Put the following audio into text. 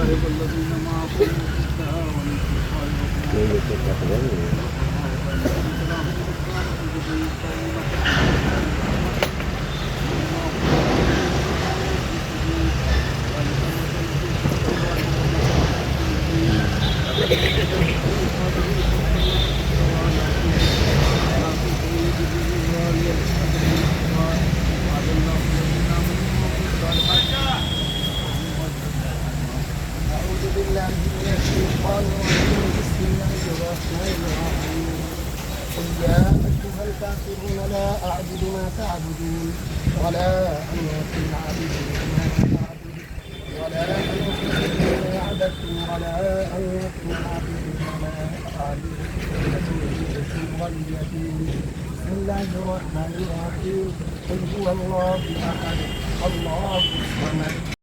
صاحب الذين معه الشدة أعوذ بالله من الشيطان الرجيم بسم الله الرحمن الرحيم قل يا أيها الكافرون لا أعبد ما تعبدون ولا أنتم عابدون ما أعبد ولا أنتم عبدتم ولا أنتم عابدون ما أعبد لكم دينكم ولي دين بسم الله الرحمن الرحيم قل هو الله أحد الله الصمد